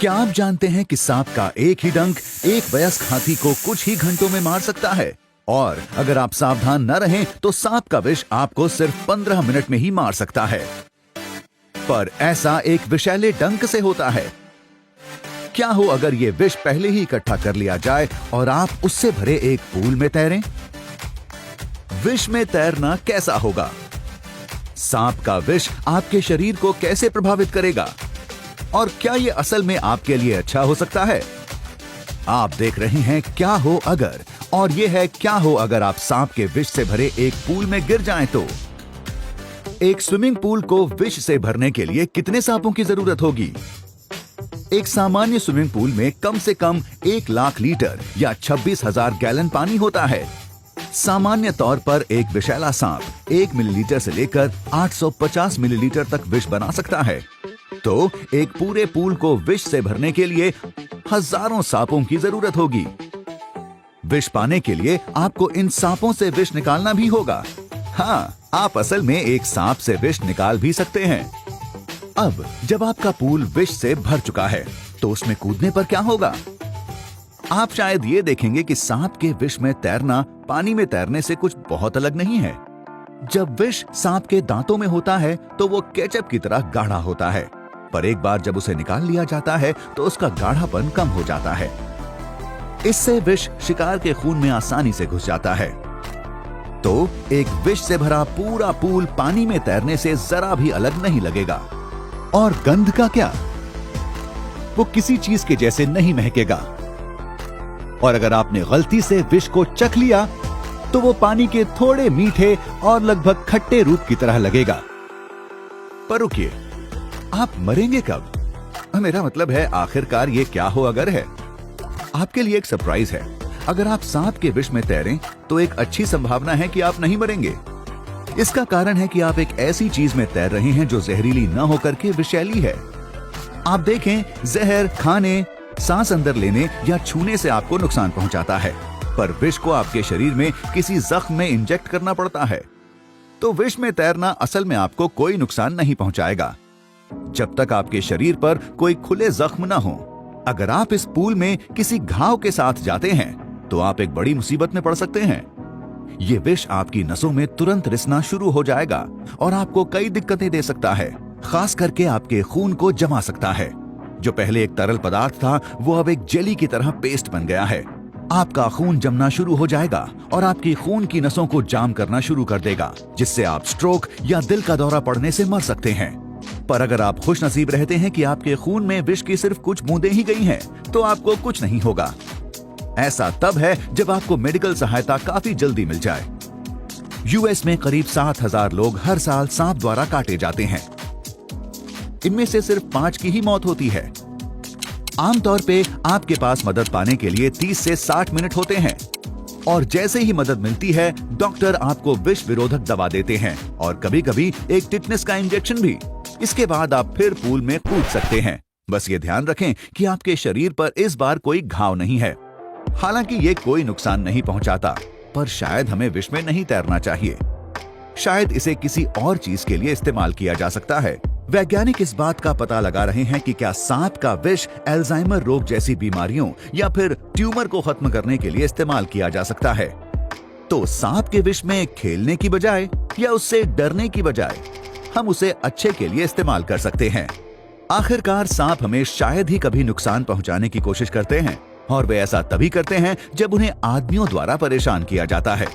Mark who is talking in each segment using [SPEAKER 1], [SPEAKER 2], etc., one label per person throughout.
[SPEAKER 1] क्या आप जानते हैं कि सांप का एक ही डंक एक वयस्क हाथी को कुछ ही घंटों में मार सकता है? और अगर आप सावधान न रहें तो सांप का विष आपको सिर्फ 15 मिनट में ही मार सकता है। पर ऐसा एक विषैले डंक से होता है। क्या हो अगर ये विष पहले ही इकट्ठा कर लिया जाए और आप उससे भरे एक पूल में तैरें? विष में तैरना कैसा होगा? सांप का विष आपके शरीर को कैसे प्रभावित करेगा? और क्या यह असल में आपके लिए अच्छा हो सकता है? आप देख रहे हैं क्या हो अगर, और यह है क्या हो अगर आप सांप के विष से भरे एक पूल में गिर जाएं तो। एक स्विमिंग पूल को विष से भरने के लिए कितने सांपों की जरूरत होगी? एक सामान्य स्विमिंग पूल में कम से कम 1 लाख लीटर या 26,000 गैलन पानी होता है। सामान्य तौर पर एक विषैला सांप 1 मिलीलीटर से लेकर 850 मिलीलीटर तक विष बना सकता है। तो एक पूरे पूल को विष से भरने के लिए हजारों सांपों की जरूरत होगी। विष पाने के लिए आपको इन सांपों से विष निकालना भी होगा। हाँ, आप असल में एक सांप से विष निकाल भी सकते हैं। अब जब आपका पूल विष से भर चुका है तो उसमें कूदने पर क्या होगा? आप शायद ये देखेंगे कि सांप के विष में तैरना पानी में तैरने से कुछ बहुत अलग नहीं है। जब विष सांप के दांतों में होता है तो वो केचप की तरह गाढ़ा होता है, पर एक बार जब उसे निकाल लिया जाता है तो उसका गाढ़ापन कम हो जाता है। इससे विष शिकार के खून में आसानी से घुस जाता है। तो एक विष से भरा पूरा पूल पानी में तैरने से जरा भी अलग नहीं लगेगा। और गंध का क्या? वो किसी चीज के जैसे नहीं महकेगा। और अगर आपने गलती से विष को चख लिया तो वो पानी के थोड़े मीठे और लगभग खट्टे रूप की तरह लगेगा। पर रुकिए, आप मरेंगे कब? मेरा मतलब है आखिरकार ये क्या हो अगर है। आपके लिए एक सरप्राइज है। अगर आप सांप के विष में तैरें तो एक अच्छी संभावना है कि आप नहीं मरेंगे। इसका कारण है कि आप एक ऐसी चीज में तैर रहे हैं जो जहरीली न होकर के विषैली है। आप देखें, जहर खाने, सांस अंदर लेने या छूने से आपको नुकसान पहुंचाता है, पर विष को आपके शरीर में किसी जख्म में इंजेक्ट करना पड़ता है। तो विष में तैरना असल में आपको कोई नुकसान नहीं पहुंचाएगा जब तक आपके शरीर पर कोई खुले जख्म न हो। अगर आप इस पूल में किसी घाव के साथ जाते हैं तो आप एक बड़ी मुसीबत में पड़ सकते हैं। ये विष आपकी नसों में तुरंत रिसना शुरू हो जाएगा और आपको कई दिक्कतें दे सकता है। खास करके आपके खून को जमा सकता है। जो पहले एक तरल पदार्थ था वो अब एक जेली की तरह पेस्ट बन गया है। आपका खून जमना शुरू हो जाएगा और आपकी खून की नसों को जाम करना शुरू कर देगा, जिससे आप स्ट्रोक या दिल का दौरा पड़ने से मर सकते हैं। पर अगर आप खुशनसीब रहते हैं कि आपके खून में विष की सिर्फ कुछ बूंदें ही गई हैं, तो आपको कुछ नहीं होगा। ऐसा तब है जब आपको मेडिकल सहायता काफी जल्दी मिल जाए। यूएस में करीब 7,000 लोग हर साल सांप द्वारा काटे जाते हैं। इनमें से सिर्फ 5 की ही मौत होती है। आमतौर पे आपके पास मदद पाने के लिए 30 से 60 मिनट होते हैं और जैसे ही मदद मिलती है डॉक्टर आपको विष विरोधक दवा देते हैं और कभी-कभी एक टिटनेस का इंजेक्शन भी। इसके बाद आप फिर पूल में कूद सकते हैं। बस ये ध्यान रखें कि आपके शरीर पर इस बार कोई घाव नहीं है। हालांकि ये कोई नुकसान नहीं पहुंचाता, पर शायद हमें विष में नहीं तैरना चाहिए। शायद इसे किसी और चीज के लिए इस्तेमाल किया जा सकता है। वैज्ञानिक इस बात का पता लगा रहे हैं कि क्या सांप का विष अल्जाइमर रोग जैसी बीमारियों या फिर ट्यूमर को खत्म करने के लिए इस्तेमाल किया जा सकता है। तो सांप के विष में खेलने की बजाय या उससे डरने की बजाय हम उसे अच्छे के लिए इस्तेमाल कर सकते हैं। आखिरकार सांप हमें शायद ही कभी नुकसान पहुंचाने की कोशिश करते हैं और वे ऐसा तभी करते हैं जब उन्हें आदमियों द्वारा परेशान किया जाता है।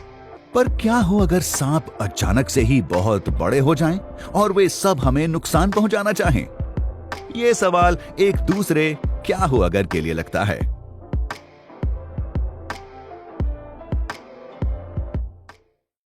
[SPEAKER 1] पर क्या हो अगर सांप अचानक से ही बहुत बड़े हो जाएं और वे सब हमें नुकसान पहुंचाना चाहें? ये सवाल एक दूसरे क्या हो अगर के लिए लगता है।